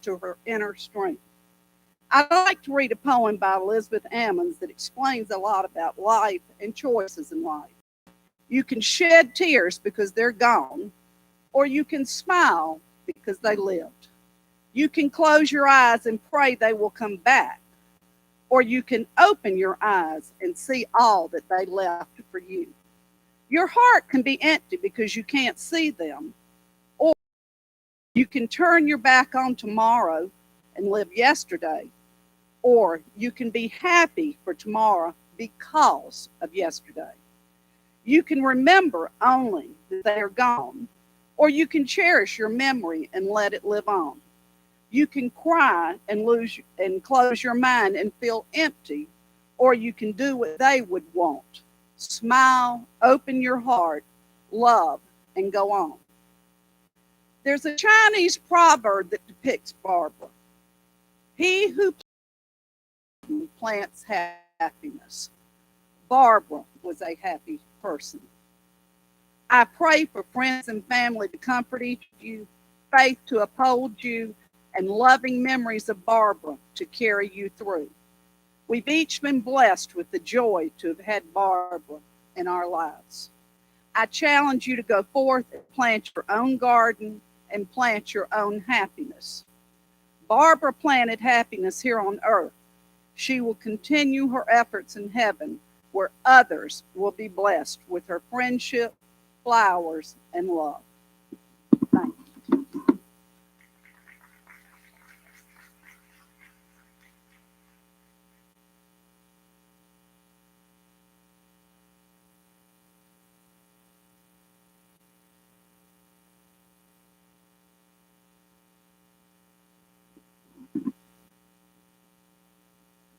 to her inner strength. I'd like to read a poem by Elizabeth Ammons that explains a lot about life and choices in life. You can shed tears because they're gone, or you can smile because they lived. You can close your eyes and pray they will come back, or you can open your eyes and see all that they left for you. Your heart can be empty because you can't see them, or you can turn your back on tomorrow and live yesterday, or you can be happy for tomorrow because of yesterday. You can remember only that they are gone, or you can cherish your memory and let it live on. You can cry and lose and close your mind and feel empty, or you can do what they would want. Smile, open your heart, love, and go on. There's a Chinese proverb that depicts Barbara. He who plants happiness. Barbara was a happy person. I pray for friends and family to comfort each of you, faith to uphold you, and loving memories of Barbara to carry you through. We've each been blessed with the joy to have had Barbara in our lives. I challenge you to go forth and plant your own garden and plant your own happiness. Barbara planted happiness here on earth. She will continue her efforts in heaven, where others will be blessed with her friendship, flowers, and love. Thank you.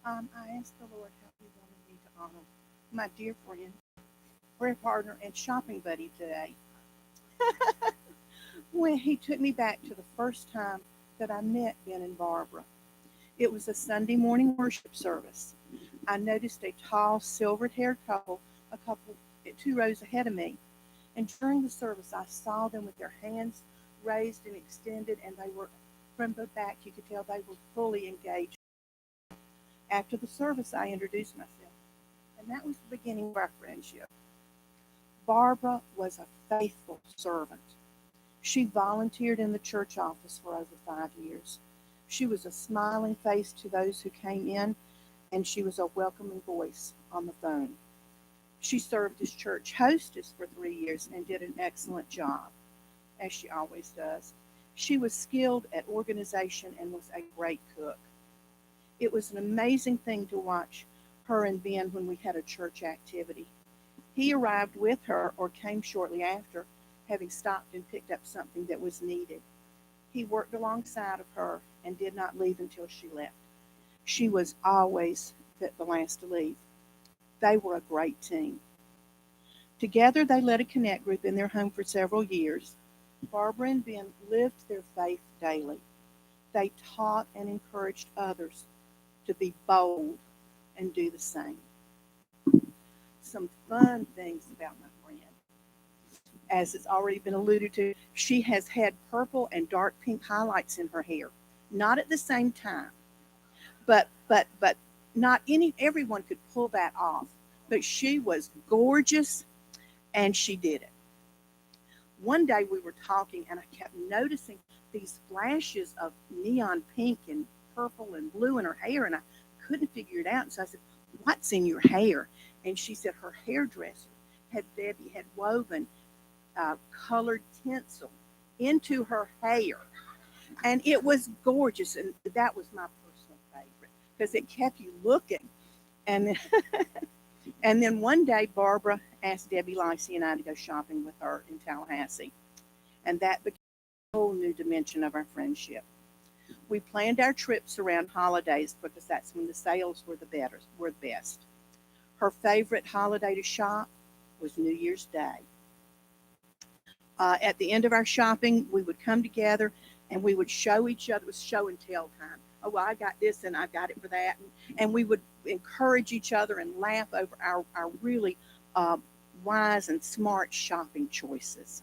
I asked the Lord how He wanted me to honor my dear friend, prayer partner, and shopping buddy today. When He took me back to the first time that I met Ben and Barbara. It was a Sunday morning worship service. I noticed a tall, silvered-haired couple 2 rows ahead of me. And during the service, I saw them with their hands raised and extended, and they were, from the back, you could tell they were fully engaged. After the service, I introduced myself, and that was the beginning of our friendship. Barbara was a faithful servant. She volunteered in the church office for over 5 years. She was a smiling face to those who came in, and she was a welcoming voice on the phone. She served as church hostess for 3 years and did an excellent job, as she always does. She was skilled at organization and was a great cook. It was an amazing thing to watch her and Ben when we had a church activity. He arrived with her or came shortly after, having stopped and picked up something that was needed. He worked alongside of her and did not leave until she left. She was always the last to leave. They were a great team. Together, they led a connect group in their home for several years. Barbara and Ben lived their faith daily. They taught and encouraged others to be bold and do the same. Some fun things about my friend. As it's already been alluded to, she has had purple and dark pink highlights in her hair. Not at the same time, but not everyone could pull that off. But she was gorgeous, and she did it. One day we were talking, and I kept noticing these flashes of neon pink and purple and blue in her hair, and I couldn't figure it out. And so I said, "What's in your hair?" And she said her hairdresser Debbie had woven colored tinsel into her hair, and it was gorgeous. And that was my personal favorite because it kept you looking. And then, and then one day, Barbara asked Debbie Lacey and I to go shopping with her in Tallahassee, and that became a whole new dimension of our friendship. We planned our trips around holidays because that's when the sales were the best. Her favorite holiday to shop was New Year's Day. At the end of our shopping, we would come together and we would show each other. It was show and tell time. Oh, well, I got this and I got it for that. And we would encourage each other and laugh over our really wise and smart shopping choices.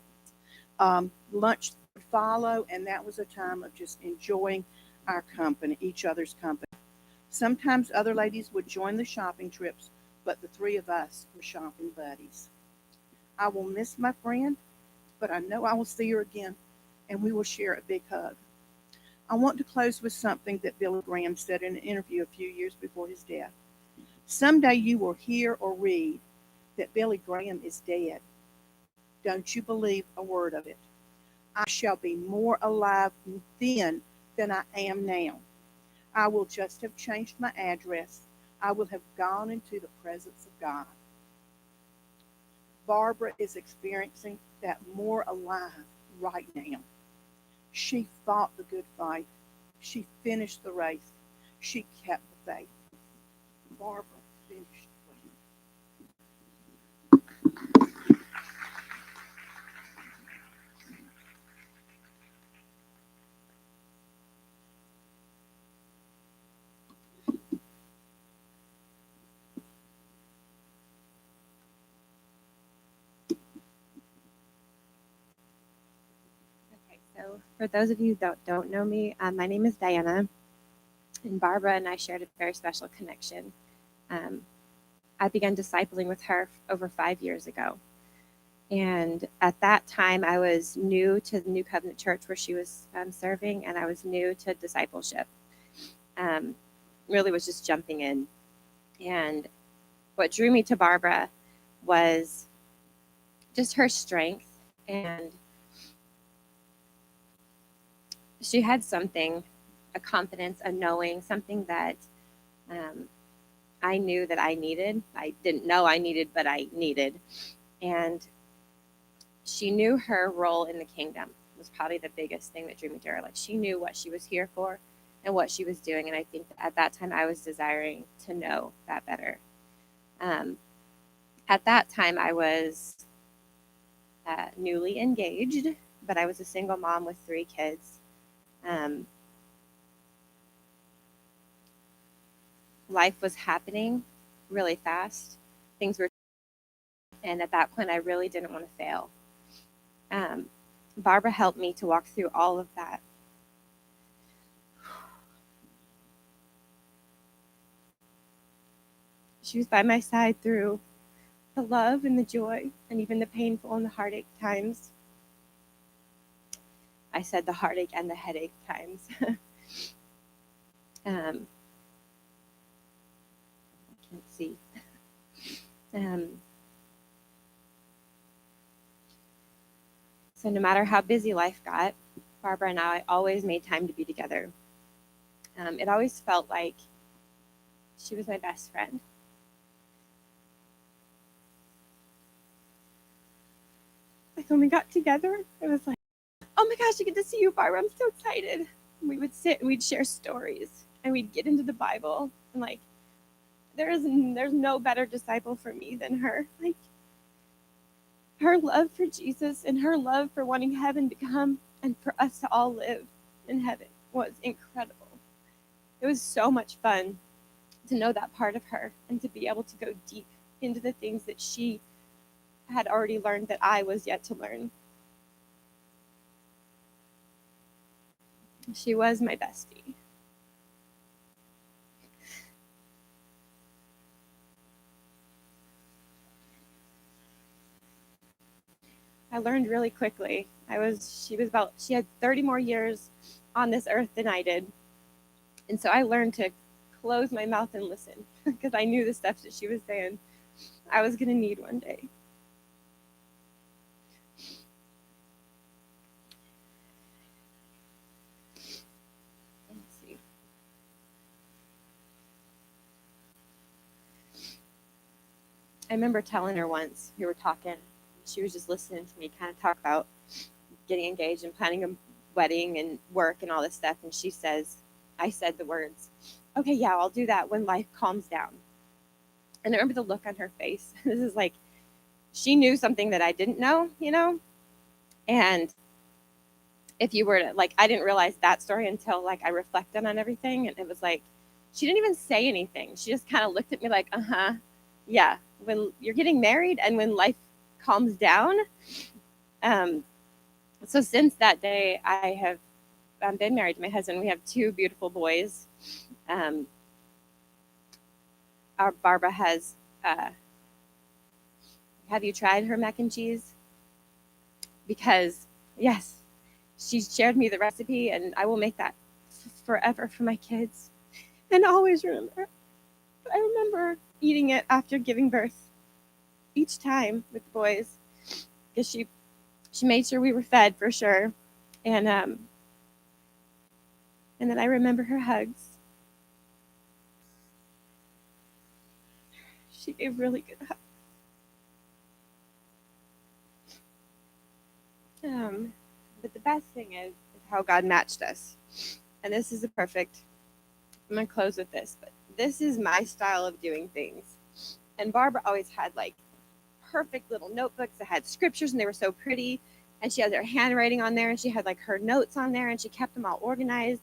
Lunch would follow, and that was a time of just enjoying our company, each other's company. Sometimes other ladies would join the shopping trips, but the three of us were shopping buddies. I will miss my friend, but I know I will see her again, and we will share a big hug. I want to close with something that Billy Graham said in an interview a few years before his death. Someday you will hear or read that Billy Graham is dead. Don't you believe a word of it. I shall be more alive then than I am now. I will just have changed my address. I will have gone into the presence of God. Barbara is experiencing that more alive right now. She fought the good fight. She finished the race. She kept the faith. Barbara finished the race. Okay, so for those of you that don't know me, my name is Diana, and Barbara and I shared a very special connection. I began discipling with her over 5 years ago. And at that time, I was new to the New Covenant Church where she was serving, and I was new to discipleship. Really was just jumping in. And what drew me to Barbara was just her strength, and she had something, a confidence, a knowing, something that I knew that I needed. I didn't know I needed, but I needed. And she knew her role in the kingdom was probably the biggest thing that drew me to her. Like, she knew what she was here for and what she was doing. And I think that at that time I was desiring to know that better. At that time I was newly engaged, but I was a single mom with 3 kids. Life was happening really fast. Things were, and at that point I really didn't want to fail. Barbara helped me to walk through all of that. She was by my side through the love and the joy and even the painful and the heartache times. I said the heartache and the headache times. I can't see. So no matter how busy life got, Barbara and I always made time to be together. It always felt like she was my best friend. Like, when we got together, it was like, oh my gosh, I get to see you, Barbara. I'm so excited. And we would sit and we'd share stories and we'd get into the Bible. And like, there's no better disciple for me than her. Like, her love for Jesus and her love for wanting heaven to come and for us to all live in heaven was incredible. It was so much fun to know that part of her and to be able to go deep into the things that she had already learned that I was yet to learn. She was my bestie. I learned really quickly. She had 30 more years on this earth than I did. And so I learned to close my mouth and listen because I knew the stuff that she was saying I was going to need one day. Let's see. I remember telling her once, we were talking, she was just listening to me kind of talk about getting engaged and planning a wedding and work and all this stuff. And she says, I said the words, okay, yeah, I'll do that when life calms down. And I remember the look on her face. This is like, she knew something that I didn't know, you know? And if you were to, like, I didn't realize that story until, like, I reflected on everything. And it was like, she didn't even say anything. She just kind of looked at me like, yeah, when you're getting married and when life calms down. So since that day, I have been married to my husband. We have 2 beautiful boys. Our Barbara has, have you tried her mac and cheese? Because, yes, she shared me the recipe, and I will make that forever for my kids. And always remember. I remember eating it after giving birth each time with the boys, because she made sure we were fed for sure. And then I remember her hugs. She gave really good hugs. But the best thing is how God matched us. And this is a perfect, I'm going to close with this, but this is my style of doing things. And Barbara always had like perfect little notebooks that had scriptures, and they were so pretty. And she had her handwriting on there, and she had like her notes on there, and she kept them all organized.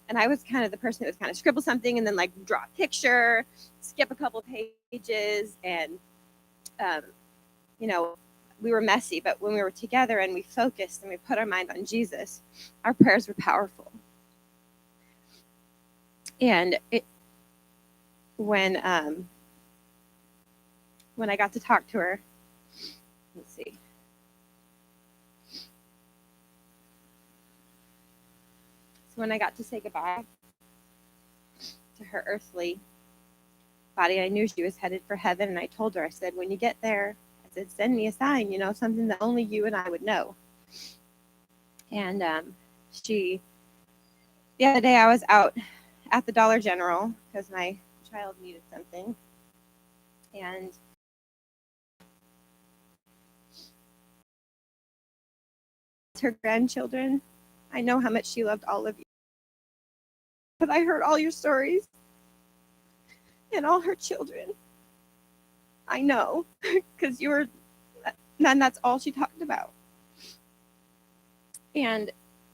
And I was kind of the person that would kind of scribble something and then like draw a picture, skip a couple pages, and we were messy, but when we were together and we focused and we put our mind on Jesus, our prayers were powerful. And when I got to talk to her, let's see. So when I got to say goodbye to her earthly body, I knew she was headed for heaven. And I told her, I said, when you get there, I said, send me a sign, something that only you and I would know. And the other day I was out at the Dollar General because my child needed something. And her grandchildren, I know how much she loved all of you. But I heard all your stories and all her children. I know, because that's all she talked about. And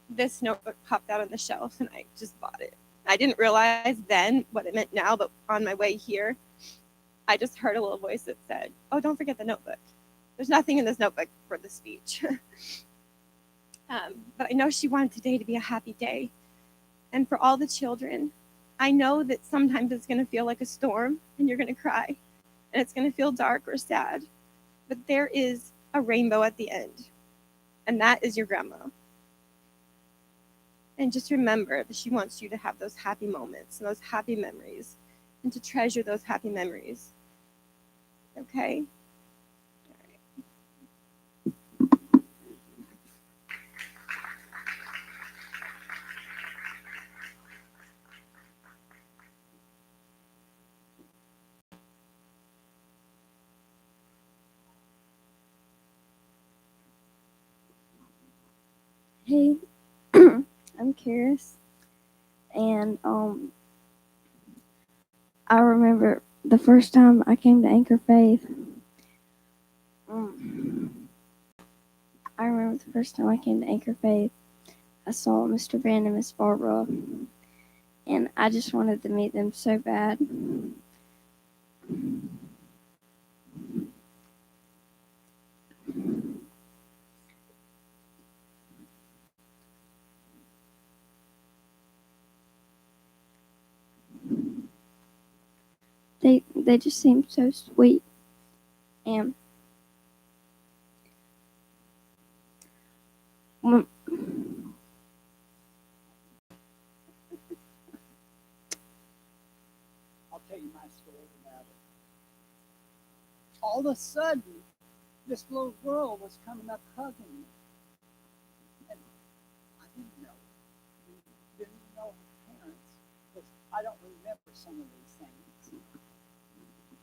this notebook popped out on the shelf, and I just bought it. I didn't realize then what it meant now, but on my way here, I just heard a little voice that said, oh, don't forget the notebook. There's nothing in this notebook for the speech. But I know she wanted today to be a happy day. And for all the children, I know that sometimes it's going to feel like a storm, and you're going to cry, and it's going to feel dark or sad. But there is a rainbow at the end, and that is your grandma. And just remember that she wants you to have those happy moments and those happy memories, and to treasure those happy memories. Okay? All right. Hey, I'm Karis, and I remember the first time I came to Anchor Faith. I saw Mr. Van and Miss Barbara, and I just wanted to meet them so bad. They just seemed so sweet, and when, I'll tell you my story about it. All of a sudden, this little girl was coming up hugging me. And I didn't know. Didn't even know her parents, because I don't remember some of these things.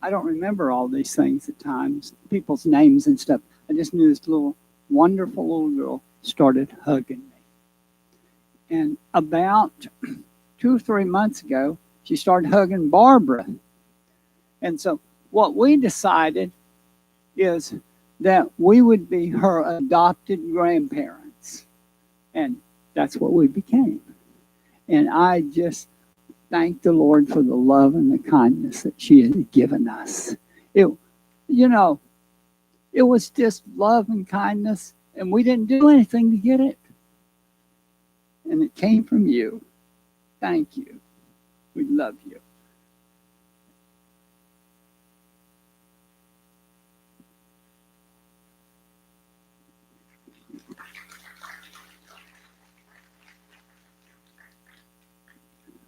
I don't remember all these things at times, people's names and stuff. I just knew this little, wonderful little girl started hugging me. And about 2 or 3 months ago, she started hugging Barbara. And so what we decided is that we would be her adopted grandparents. And that's what we became. And I just thank the Lord for the love and the kindness that she has given us. It was just love and kindness, and we didn't do anything to get it. and it came from you. Thank you. We love you.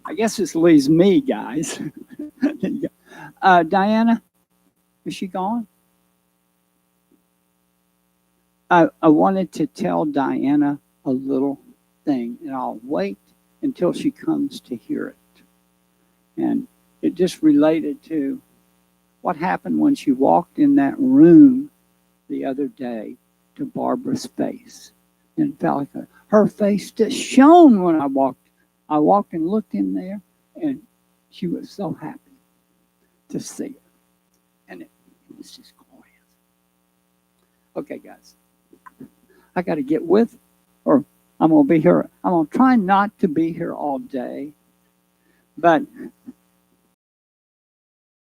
I guess this leaves me, guys. Diana, is she gone? I wanted to tell Diana a little thing, and I'll wait until she comes to hear it. And it just related to what happened when she walked in that room the other day to Barbara's face. And it felt like her face just shone when I walked. I walked and looked in there, and she was so happy to see it. And it was just glorious. Okay, guys. I got to get with, or I'm going to be here. I'm going to try not to be here all day. But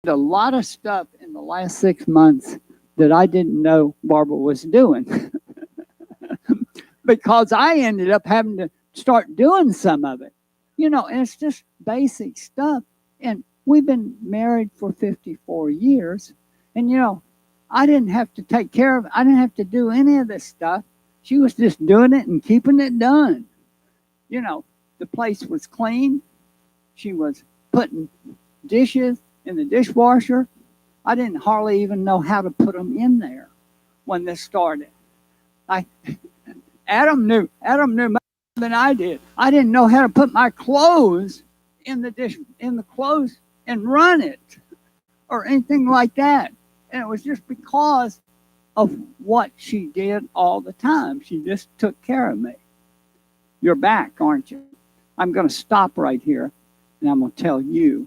a lot of stuff in the last 6 months that I didn't know Barbara was doing. Because I ended up having to start doing some of it. You know, and it's just basic stuff. And we've been married for 54 years. And, you know, I didn't have to take care of it. I didn't have to do any of this stuff. She was just doing it and keeping it done. You know, the place was clean. She was putting dishes in the dishwasher. I didn't hardly even know how to put them in there when this started. Adam knew more than I did. I didn't know how to put my clothes in the clothes and run it or anything like that. And it was just because of what she did all the time. She just took care of me. You're back, aren't you? I'm going to stop right here, and I'm going to tell you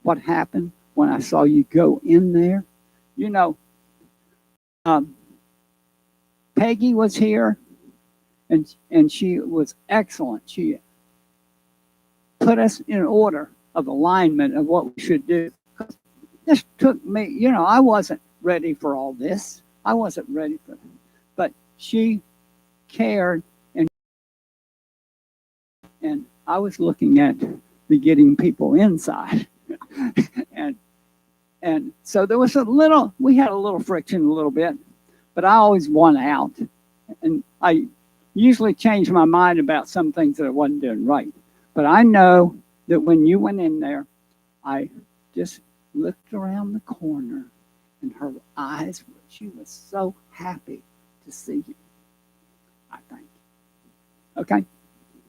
what happened when I saw you go in there. You know, Peggy was here, and she was excellent. She put us in order of alignment of what we should do. This took me, you know, I wasn't ready for all this. I wasn't ready for it. But she cared, and I was looking at the getting people inside. and so there was we had a little friction a little bit, but I always won out. And I usually change my mind about some things that I wasn't doing right. But I know that when you went in there, I just looked around the corner, and her eyes, she was so happy to see you, I think. Okay,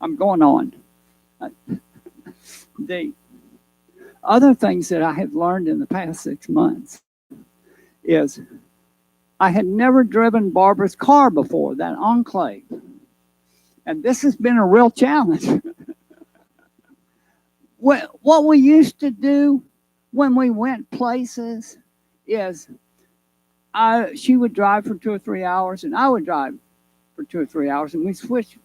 I'm going on. The other things that I have learned in the past 6 months is I had never driven Barbara's car before, that Enclave. And this has been a real challenge. What we used to do when we went places is she would drive for 2 or 3 hours, and I would drive for 2 or 3 hours, and we switched.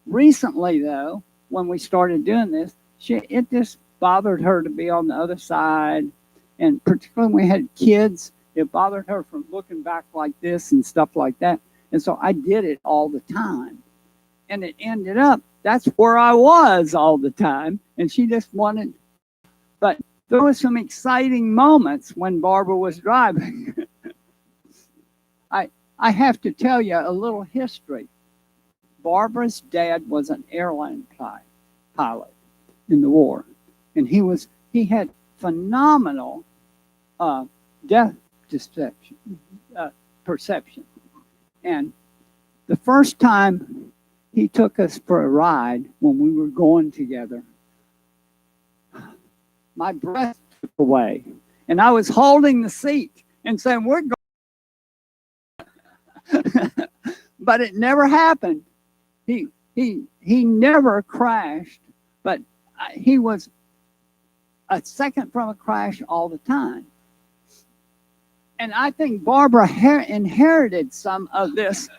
Recently, though, when we started doing this, it just bothered her to be on the other side, and particularly when we had kids, it bothered her from looking back like this and stuff like that. And so I did it all the time, and it ended up that's where I was all the time, and she just wanted. But there were some exciting moments when Barbara was driving. I have to tell you a little history. Barbara's dad was an airline pilot in the war, and he had phenomenal death perception. And the first time he took us for a ride when we were going together, my breath took away, and I was holding the seat and saying, "We're going," but it never happened. He never crashed, but he was a second from a crash all the time. And I think Barbara inherited some of this.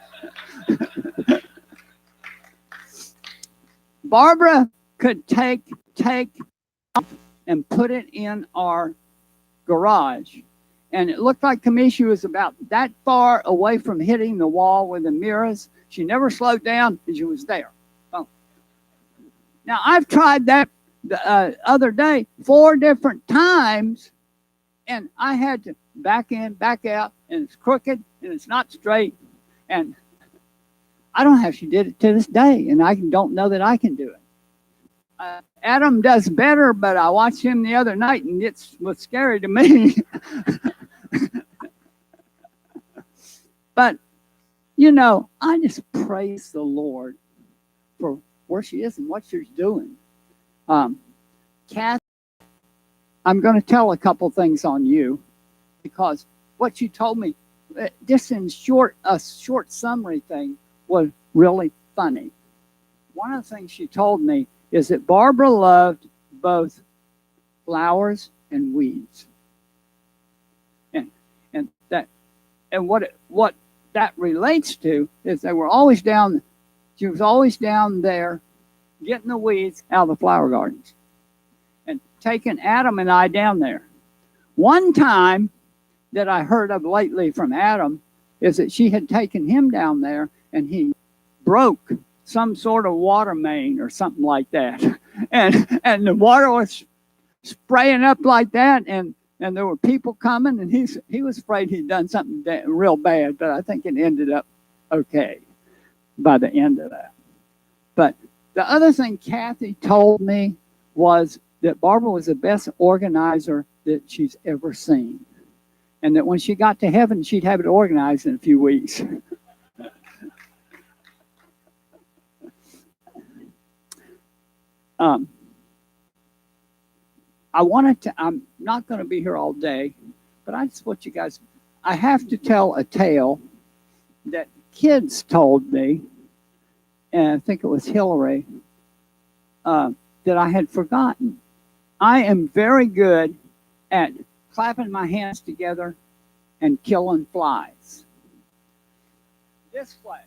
Barbara could take and put it in our garage, and it looked like to me she was about that far away from hitting the wall with the mirrors. She never slowed down, and she was there. Oh. Now, I've tried that the other day 4 different times, and I had to back in, back out, and it's crooked, and it's not straight. And I don't know how she did it to this day, and I don't know that I can do it. Adam does better, but I watched him the other night, and it was scary to me. But, you know, I just praise the Lord for where she is and what she's doing. Kath, I'm going to tell a couple things on you, because what you told me, just in a short summary thing, was really funny. One of the things she told me is that Barbara loved both flowers and weeds, and what that relates to is they were always down. She was always down there getting the weeds out of the flower gardens and taking Adam and I down there. One time that I heard of lately from Adam is that she had taken him down there and he broke some sort of water main or something like that. And the water was spraying up like that, and there were people coming, and he was afraid he'd done something real bad, but I think it ended up okay by the end of that. But the other thing Kathy told me was that Barbara was the best organizer that she's ever seen, and that when she got to heaven, she'd have it organized in a few weeks. I'm not going to be here all day, but I just want you guys, I have to tell a tale that kids told me, and I think it was Hillary, that I had forgotten. I am very good at clapping my hands together and killing flies. This way.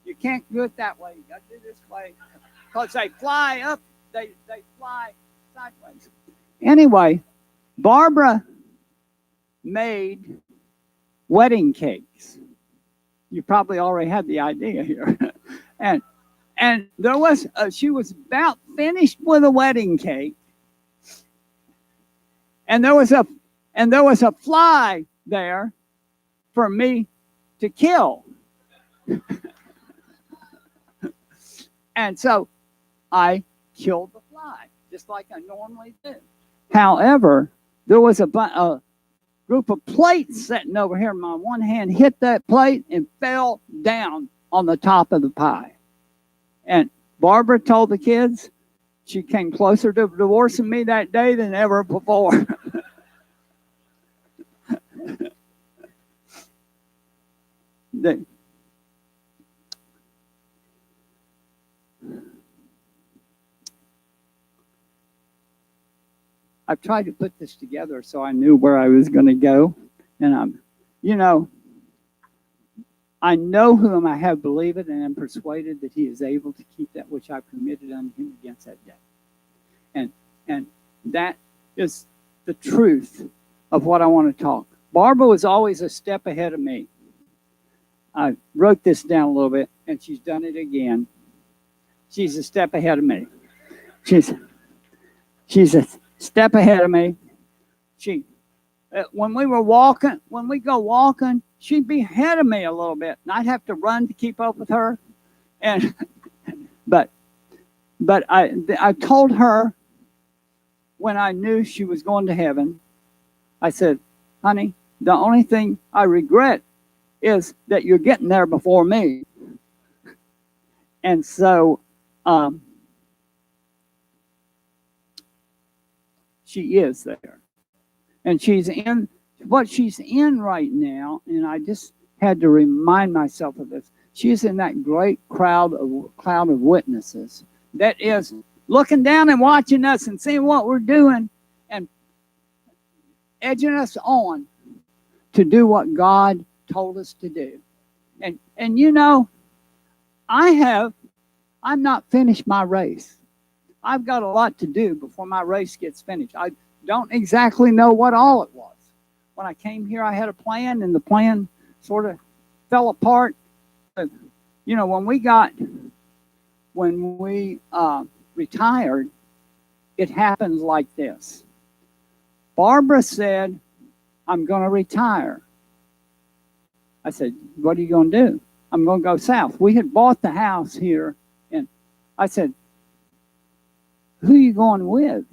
You can't do it that way. You got to do this way. Because they fly up, they fly sideways. Anyway, Barbara made wedding cakes. You probably already had the idea here. and there was she was about finished with a wedding cake, and there was a fly there for me to kill. And so I killed the fly, just like I normally do. However, there was a group of plates sitting over here. My one hand hit that plate and fell down on the top of the pie. And Barbara told the kids she came closer to divorcing me that day than ever before. I've tried to put this together so I knew where I was going to go. And I know whom I have believed, and am persuaded that he is able to keep that which I've committed unto him against that day. And that is the truth of what I want to talk. Barbara was always a step ahead of me. I wrote this down a little bit, and she's done it again. She's a step ahead of me. She's a step ahead of me. When we go walking, she'd be ahead of me a little bit, and I'd have to run to keep up with her. And but I told her when I knew she was going to heaven, I said, honey, the only thing I regret is that you're getting there before me. And so she is there. And she's in what she's in right now, and I just had to remind myself of this. She's in that great cloud of witnesses that is looking down and watching us and seeing what we're doing and edging us on to do what God told us to do. And you know, I'm not finished my race. I've got a lot to do before my race gets finished. I don't exactly know what all it was. When I came here, I had a plan, and the plan sort of fell apart. But, you know, when we retired, it happened like this. Barbara said, I'm going to retire. I said, what are you going to do? I'm going to go south. We had bought the house here, and I said, who are you going with?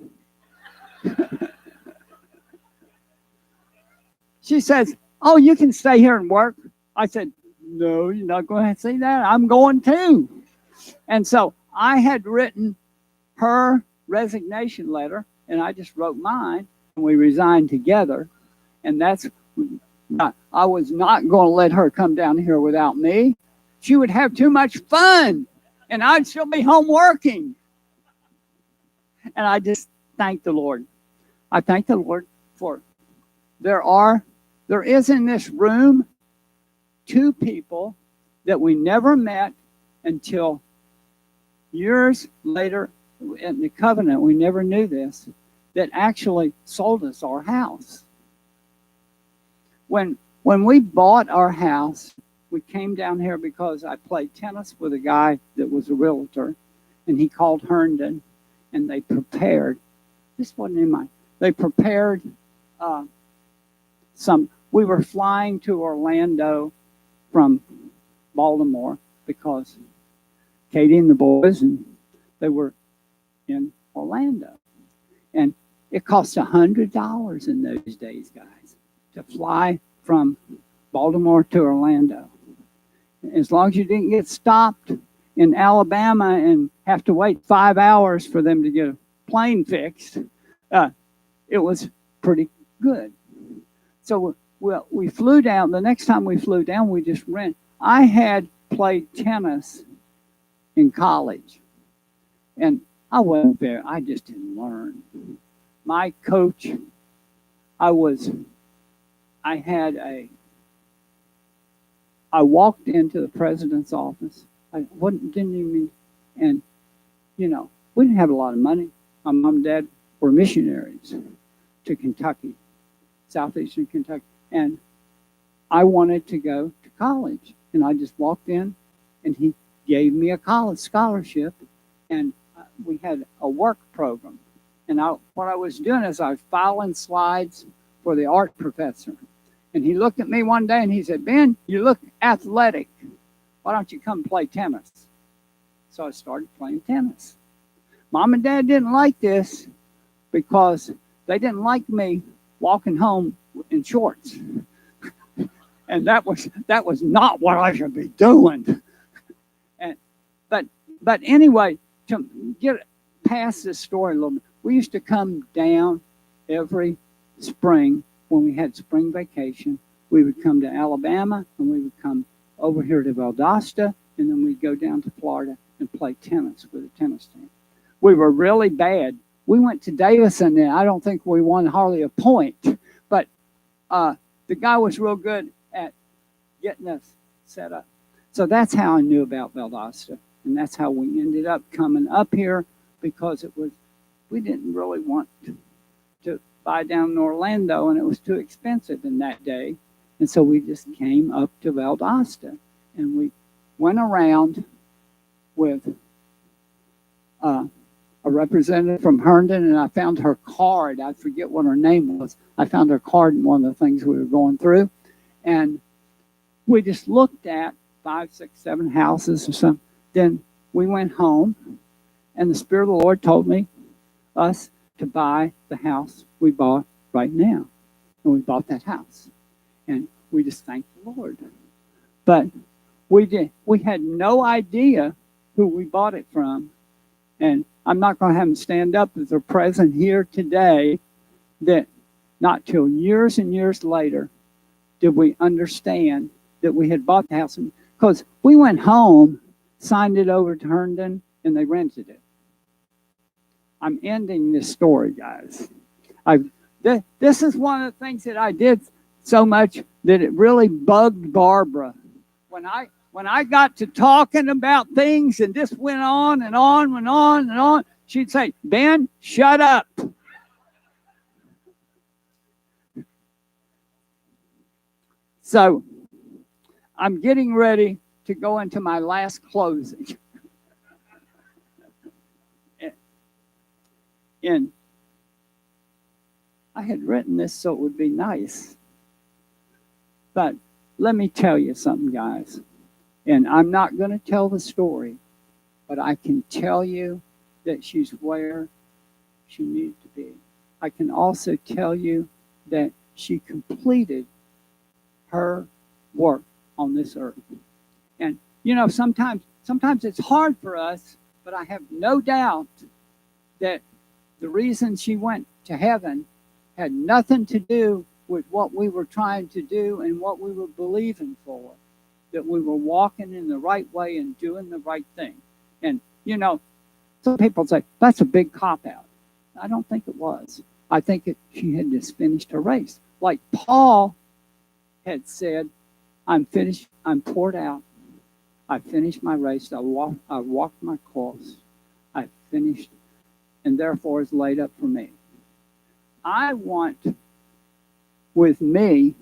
She says, oh, you can stay here and work. I said, no, you're not going to see that. I'm going too. And so I had written her resignation letter, and I just wrote mine, and we resigned together. And that's, I was not going to let her come down here without me. She would have too much fun, and I'd still be home working. And I just thank the Lord. I thank the Lord for there is in this room 2 people that we never met until years later in the covenant. We never knew this, that actually sold us our house. When we bought our house, we came down here because I played tennis with a guy that was a realtor, and he called Herndon, and they prepared. This wasn't in mine. They prepared we were flying to Orlando from Baltimore because Katie and the boys, and they were in Orlando. And it cost $100 in those days, guys, to fly from Baltimore to Orlando. As long as you didn't get stopped in Alabama and have to wait 5 hours for them to get a plane fixed, it was pretty good. So we flew down. The next time we flew down, we just ran. I had played tennis in college, and I wasn't there. I just didn't learn. My coach, I walked into the president's office. And we didn't have a lot of money. My mom and dad were missionaries to Kentucky, southeastern Kentucky. And I wanted to go to college. And I just walked in, and he gave me a college scholarship. And we had a work program. And what I was doing is I was filing slides for the art professor. And he looked at me one day and he said, Ben, you look athletic. Why don't you come play tennis? So I started playing tennis. Mom and Dad didn't like this because they didn't like me walking home in shorts. And that was not what I should be doing. But anyway, to get past this story a little bit, we used to come down every spring when we had spring vacation. We would come to Alabama, and we would come over here to Valdosta, and then we'd go down to Florida and play tennis with a tennis team. We were really bad. We went to Davison, and I don't think we won hardly a point. But the guy was real good at getting us set up. So that's how I knew about Valdosta. And that's how we ended up coming up here, because we didn't really want to buy down in Orlando, and it was too expensive in that day. And so we just came up to Valdosta, and we went around with a representative from Herndon, and I found her card. I forget what her name was. I found her card in one of the things we were going through. And we just looked at 5, 6, 7 houses or something. Then we went home, and the Spirit of the Lord told us to buy the house we bought right now. And we bought that house. And we just thanked the Lord. But we had no idea who we bought it from. And I'm not going to have them stand up as they're present here today, that not till years and years later did we understand that we had bought the house. Because we went home, signed it over to Herndon, and they rented it. I'm ending this story, guys. This is one of the things that I did so much that it really bugged Barbara. When I got to talking about things and this went on and on and on and on, she'd say, Ben, shut up. So I'm getting ready to go into my last closing. And I had written this so it would be nice. But let me tell you something, guys. And I'm not going to tell the story, but I can tell you that she's where she needed to be. I can also tell you that she completed her work on this earth. And you know, sometimes it's hard for us, but I have no doubt that the reason she went to heaven had nothing to do with what we were trying to do and what we were believing for, that we were walking in the right way and doing the right thing. And you know, some people say that's a big cop out. I don't think it was. I think she had just finished her race. Like Paul had said, I'm finished, I'm poured out. I finished my race. I walked my course. I finished, and therefore is laid up for me. I want, with me,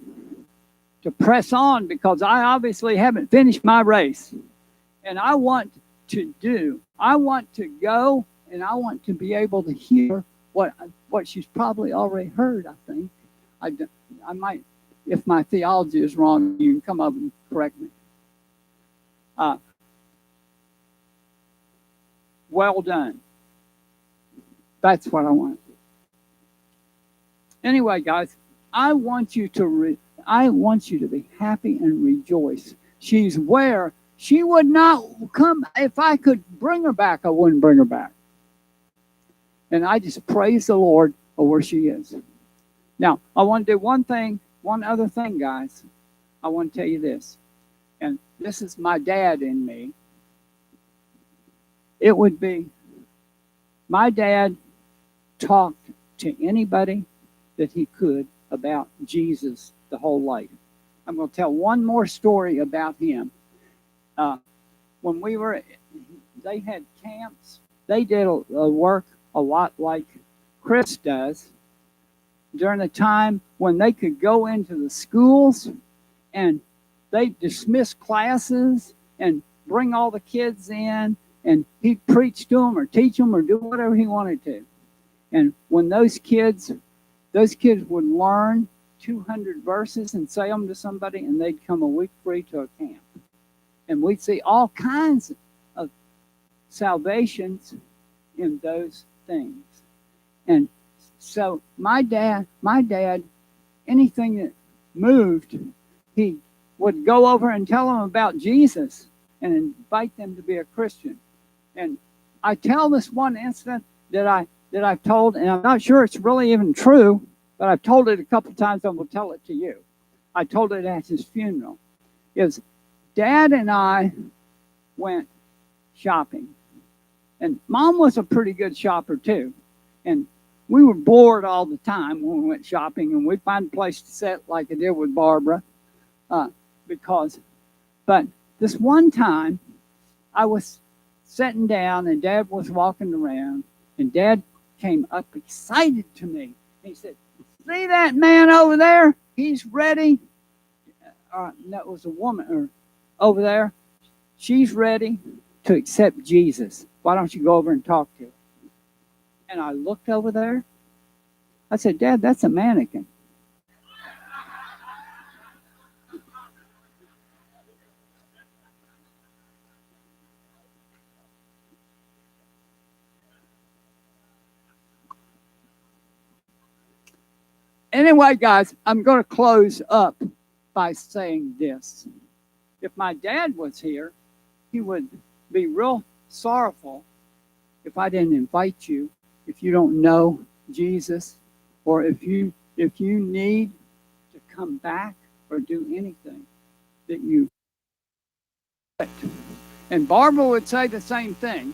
to press on because I obviously haven't finished my race. And I want to go, and I want to be able to hear what she's probably already heard, I think. I might, if my theology is wrong, you can come up and correct me. Well done. That's what I want. Anyway, guys, I want you to be happy and rejoice. She's where she would not come. If I could bring her back, I wouldn't bring her back. And I just praise the Lord for where she is. Now, I want to do one other thing, guys. I want to tell you this. And this is my dad in me. It would be, my dad talked to anybody that he could about Jesus the whole life. I'm going to tell one more story about him. When they had camps. They did a work a lot like Chris does during the time when they could go into the schools and they dismiss classes and bring all the kids in, and he'd preach to them or teach them or do whatever he wanted to. And when those kids would learn 200 verses and say them to somebody, and they'd come a week free to a camp. And we'd see all kinds of salvations in those things. And so my dad, anything that moved, he would go over and tell them about Jesus and invite them to be a Christian. And I tell this one incident that I've told, and I'm not sure it's really even true, but I've told it a couple of times. I will tell it to you. I told it at his funeral. Is Dad and I went shopping, and Mom was a pretty good shopper too, and we were bored all the time when we went shopping, and we'd find a place to sit like I did with Barbara, but this one time I was sitting down and Dad was walking around, and Dad came up excited to me. He said, "See that man over there? He's ready." That was a woman over there. She's ready to accept Jesus. Why don't you go over and talk to her? And I looked over there. I said, "Dad, that's a mannequin." Anyway, guys, I'm going to close up by saying this. If my dad was here, he would be real sorrowful if I didn't invite you, if you don't know Jesus, or if you need to come back or do anything that you. And Barbara would say the same thing,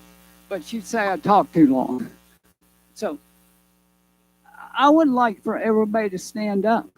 but she'd say I talk too long. So I would like for everybody to stand up.